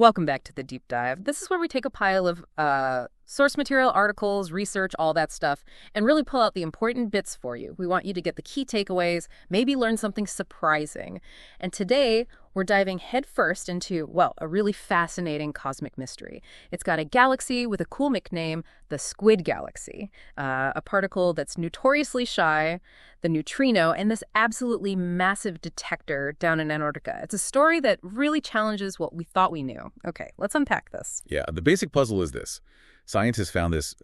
Welcome back to the deep dive. This is where we take a pile of source material, articles, research, all that stuff, and really pull out the important bits for you. We want you to get the key takeaways, maybe learn something surprising. And today, we're diving headfirst into, well, a really fascinating cosmic mystery. It's got a galaxy with a cool nickname, the Squid Galaxy, a particle that's notoriously shy, the neutrino, and this absolutely massive detector down in Antarctica. It's a story that really challenges what we thought we knew. Okay, let's unpack this. Yeah, the basic puzzle is this. Scientists found this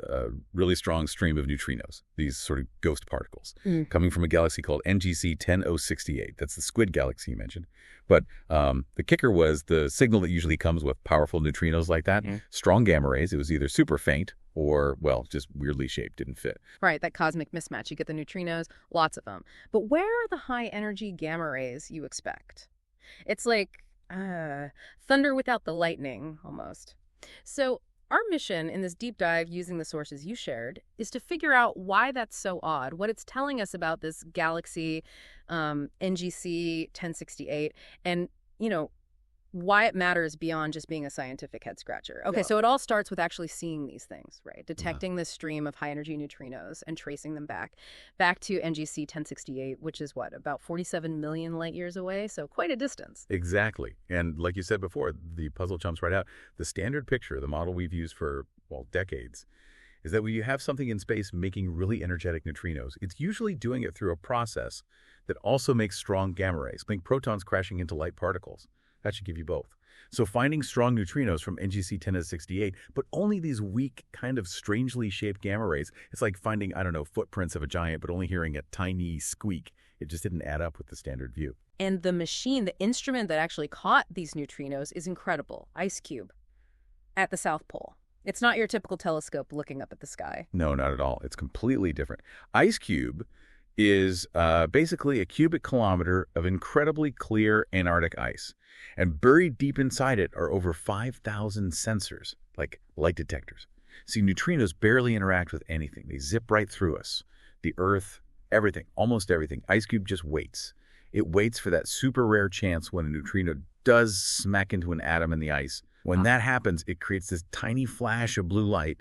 really strong stream of neutrinos, these sort of ghost particles, coming from a galaxy called NGC 10068. That's the Squid Galaxy you mentioned. But the kicker was the signal that usually comes with powerful neutrinos like that, strong gamma rays. It was either super faint or, well, just weirdly shaped, didn't fit. Right, that cosmic mismatch. You get the neutrinos, lots of them. But where are the high-energy gamma rays you expect? It's like thunder without the lightning, almost. So our mission in this deep dive, using the sources you shared, is to figure out why that's so odd, what it's telling us about this galaxy, NGC 1068, and, why it matters beyond just being a scientific head-scratcher. Okay, so it all starts with actually seeing these things, right? Detecting this stream of high-energy neutrinos and tracing them back to NGC 1068, which is, what, about 47 million light-years away? So quite a distance. Exactly. And like you said before, the puzzle jumps right out. The standard picture, the model we've used for, well, decades, is that when you have something in space making really energetic neutrinos, it's usually doing it through a process that also makes strong gamma rays, like protons crashing into light particles. That should give you both. So finding strong neutrinos from NGC 1068, but only these weak, kind of strangely shaped gamma rays, it's like finding, I don't know, footprints of a giant, but only hearing a tiny squeak. It just didn't add up with the standard view. And the machine, the instrument that actually caught these neutrinos is incredible. IceCube at the South Pole. It's not your typical telescope looking up at the sky. No, not at all. It's completely different. IceCube is basically a cubic kilometer of incredibly clear Antarctic ice. And buried deep inside it are over 5,000 sensors, like light detectors. See, neutrinos barely interact with anything. They zip right through us. The Earth, everything, almost everything. IceCube just waits. It waits for that super rare chance when a neutrino does smack into an atom in the ice. When that happens, it creates this tiny flash of blue light,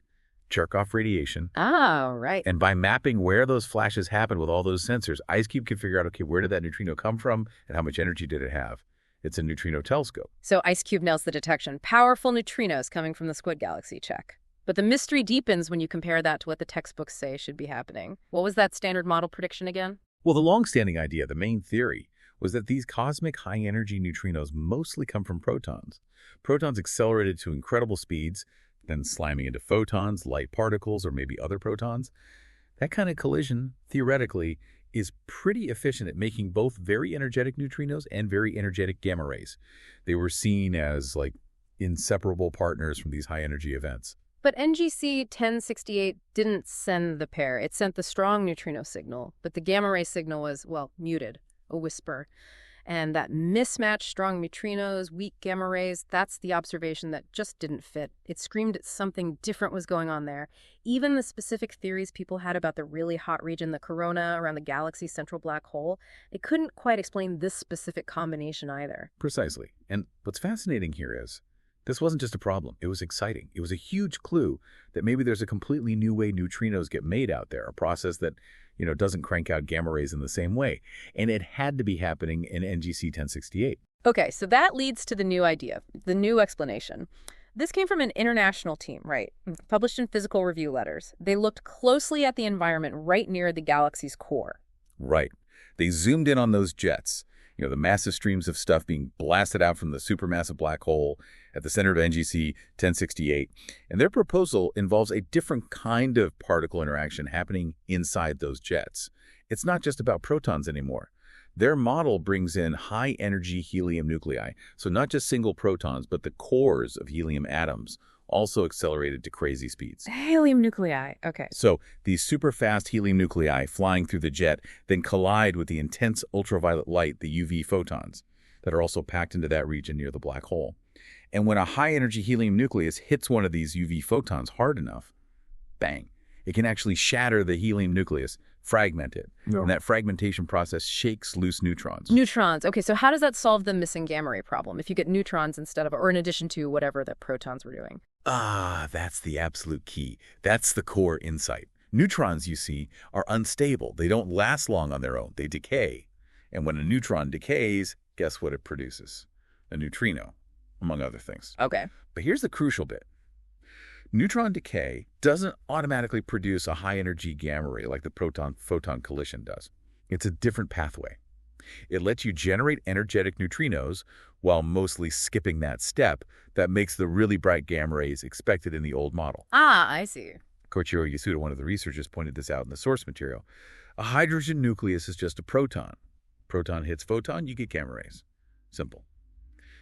Cherenkov radiation. Oh, right. And by mapping where those flashes happen with all those sensors, IceCube can figure out, okay, where did that neutrino come from and how much energy did it have? It's a neutrino telescope. So IceCube nails the detection. Powerful neutrinos coming from the Squid Galaxy, check. But the mystery deepens when you compare that to what the textbooks say should be happening. What was that standard model prediction again? Well, the long-standing idea, the main theory, was that these cosmic high-energy neutrinos mostly come from protons. Protons accelerated to incredible speeds, then slamming into photons, light particles, or maybe other protons. That kind of collision, theoretically, is pretty efficient at making both very energetic neutrinos and very energetic gamma rays. They were seen as, like, inseparable partners from these high-energy events. But NGC 1068 didn't send the pair. It sent the strong neutrino signal, but the gamma ray signal was, well, muted, a whisper. And that mismatched strong neutrinos, weak gamma rays, that's the observation that just didn't fit. It screamed something different was going on there. Even the specific theories people had about the really hot region, the corona around the galaxy's central black hole, they couldn't quite explain this specific combination either. Precisely. And what's fascinating here is, this wasn't just a problem. It was exciting. It was a huge clue that maybe there's a completely new way neutrinos get made out there, a process that doesn't crank out gamma rays in the same way. And it had to be happening in NGC 1068. Okay, so that leads to the new idea, the new explanation. This came from an international team, right? Published in Physical Review Letters. They looked closely at the environment right near the galaxy's core. Right. They zoomed in on those jets, the massive streams of stuff being blasted out from the supermassive black hole at the center of NGC 1068. And their proposal involves a different kind of particle interaction happening inside those jets. It's not just about protons anymore. Their model brings in high-energy helium nuclei, so not just single protons, but the cores of helium atoms, also accelerated to crazy speeds. Helium nuclei, okay. So these super fast helium nuclei flying through the jet then collide with the intense ultraviolet light, the UV photons, that are also packed into that region near the black hole. And when a high-energy helium nucleus hits one of these UV photons hard enough, bang, it can actually shatter the helium nucleus, fragment it. Yeah. And that fragmentation process shakes loose neutrons. Neutrons. Okay, so how does that solve the missing gamma ray problem if you get neutrons instead of, or in addition to whatever the protons were doing? That's the absolute key. That's the core insight. Neutrons, you see, are unstable. They don't last long on their own. They decay. And when a neutron decays, guess what it produces? A neutrino, among other things. Okay. But here's the crucial bit. Neutron decay doesn't automatically produce a high-energy gamma ray like the proton-photon collision does. It's a different pathway. It lets you generate energetic neutrinos while mostly skipping that step that makes the really bright gamma rays expected in the old model. Ah, I see. Koichiro Yasuda, one of the researchers, pointed this out in the source material. A hydrogen nucleus is just a proton. Proton hits photon, you get gamma rays. Simple.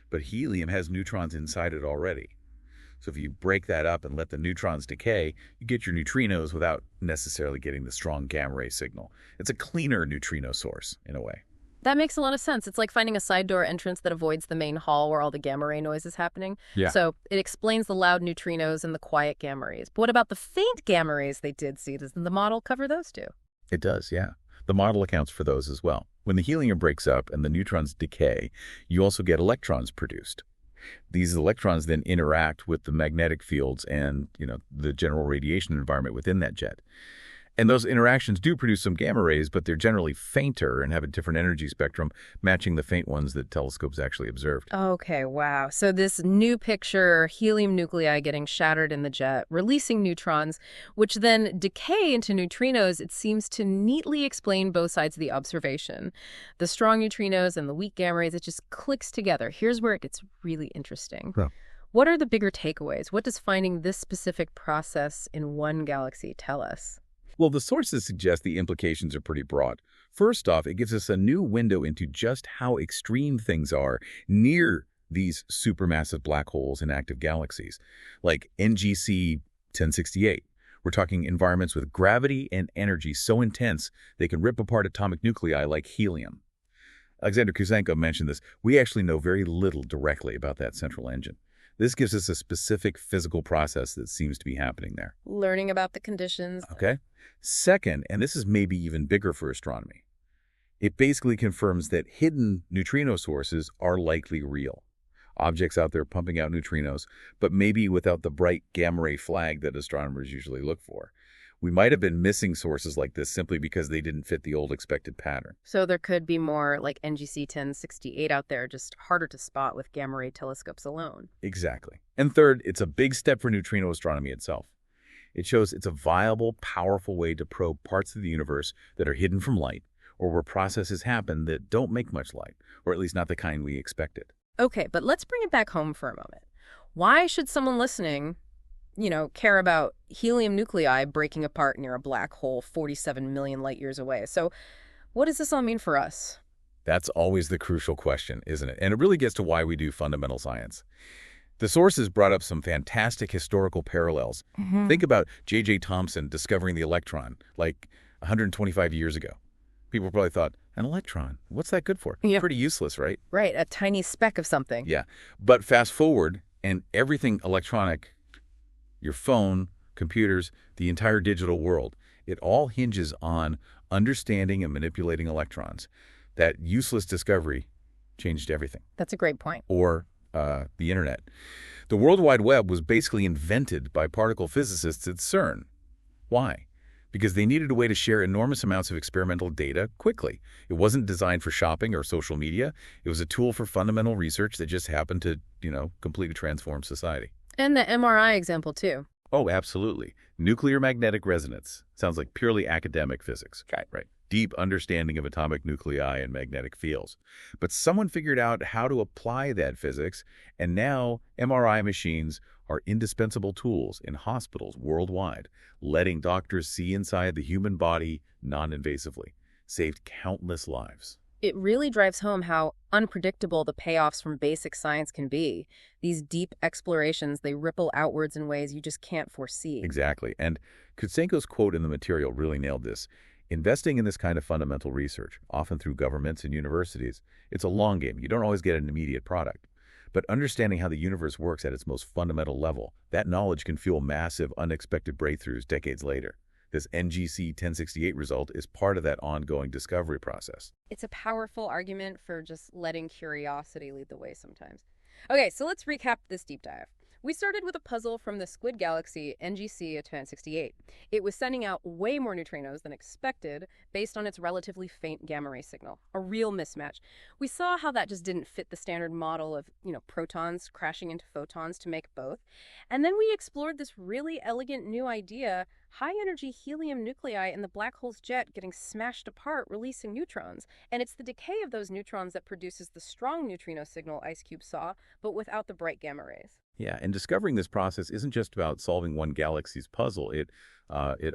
But helium has neutrons inside it already. So if you break that up and let the neutrons decay, you get your neutrinos without necessarily getting the strong gamma ray signal. It's a cleaner neutrino source, in a way. That makes a lot of sense. It's like finding a side door entrance that avoids the main hall where all the gamma ray noise is happening. Yeah. So it explains the loud neutrinos and the quiet gamma rays. But what about the faint gamma rays they did see? Doesn't the model cover those too? It does, yeah. The model accounts for those as well. When the helium breaks up and the neutrons decay, you also get electrons produced. These electrons then interact with the magnetic fields and, the general radiation environment within that jet. And those interactions do produce some gamma rays, but they're generally fainter and have a different energy spectrum, matching the faint ones that telescopes actually observed. Okay, wow. So this new picture, helium nuclei getting shattered in the jet, releasing neutrons, which then decay into neutrinos, it seems to neatly explain both sides of the observation. The strong neutrinos and the weak gamma rays, it just clicks together. Here's where it gets really interesting. Yeah. What are the bigger takeaways? What does finding this specific process in one galaxy tell us? Well, the sources suggest the implications are pretty broad. First off, it gives us a new window into just how extreme things are near these supermassive black holes in active galaxies, like NGC 1068. We're talking environments with gravity and energy so intense they can rip apart atomic nuclei like helium. Alexander Kuzenko mentioned this. We actually know very little directly about that central engine. This gives us a specific physical process that seems to be happening there. Learning about the conditions. Okay. Second, and this is maybe even bigger for astronomy, it basically confirms that hidden neutrino sources are likely real. Objects out there pumping out neutrinos, but maybe without the bright gamma ray flag that astronomers usually look for. We might have been missing sources like this simply because they didn't fit the old expected pattern. So there could be more like NGC 1068 out there, just harder to spot with gamma ray telescopes alone. Exactly. And third, it's a big step for neutrino astronomy itself. It shows it's a viable, powerful way to probe parts of the universe that are hidden from light, or where processes happen that don't make much light, or at least not the kind we expected. Okay, but let's bring it back home for a moment. Why should someone listening, care about helium nuclei breaking apart near a black hole 47 million light years away? So what does this all mean for us? That's always the crucial question, isn't it? And it really gets to why we do fundamental science. The sources brought up some fantastic historical parallels. Think about J.J. Thomson discovering the electron, like 125 years ago. People probably thought, an electron, what's that good for? Yeah. Pretty useless, right? Right, a tiny speck of something. Yeah. But fast forward, and everything electronic, your phone, computers, the entire digital world, it all hinges on understanding and manipulating electrons. That useless discovery changed everything. That's a great point. Or the internet. The World Wide Web was basically invented by particle physicists at CERN. Why? Because they needed a way to share enormous amounts of experimental data quickly. It wasn't designed for shopping or social media. It was a tool for fundamental research that just happened to, completely transform society. And the MRI example, too. Oh, absolutely. Nuclear magnetic resonance. Sounds like purely academic physics. Right. Deep understanding of atomic nuclei and magnetic fields. But someone figured out how to apply that physics, and now MRI machines are indispensable tools in hospitals worldwide, letting doctors see inside the human body non-invasively. Saved countless lives. It really drives home how unpredictable the payoffs from basic science can be. These deep explorations, they ripple outwards in ways you just can't foresee. Exactly. And Kutsenko's quote in the material really nailed this. Investing in this kind of fundamental research, often through governments and universities, it's a long game. You don't always get an immediate product. But understanding how the universe works at its most fundamental level, that knowledge can fuel massive, unexpected breakthroughs decades later. This NGC 1068 result is part of that ongoing discovery process. It's a powerful argument for just letting curiosity lead the way sometimes. Okay, so let's recap this deep dive. We started with a puzzle from the Squid Galaxy NGC 1068. It was sending out way more neutrinos than expected based on its relatively faint gamma ray signal, a real mismatch. We saw how that just didn't fit the standard model of, protons crashing into photons to make both. And then we explored this really elegant new idea, high-energy helium nuclei in the black hole's jet getting smashed apart, releasing neutrons. And it's the decay of those neutrons that produces the strong neutrino signal IceCube saw, but without the bright gamma rays. Yeah, and discovering this process isn't just about solving one galaxy's puzzle. It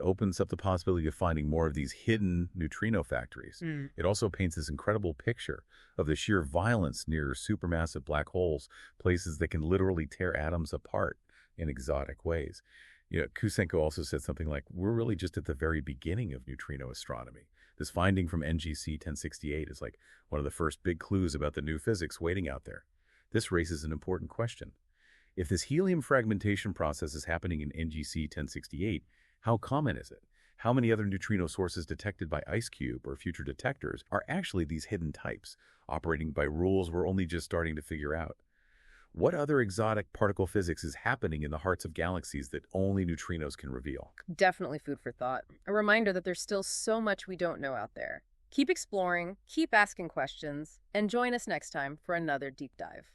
opens up the possibility of finding more of these hidden neutrino factories. It also paints this incredible picture of the sheer violence near supermassive black holes, places that can literally tear atoms apart in exotic ways. Kusenko also said something like, we're really just at the very beginning of neutrino astronomy. This finding from NGC 1068 is like one of the first big clues about the new physics waiting out there. This raises an important question. If this helium fragmentation process is happening in NGC 1068, how common is it? How many other neutrino sources detected by IceCube or future detectors are actually these hidden types, operating by rules we're only just starting to figure out? What other exotic particle physics is happening in the hearts of galaxies that only neutrinos can reveal? Definitely food for thought. A reminder that there's still so much we don't know out there. Keep exploring, keep asking questions, and join us next time for another deep dive.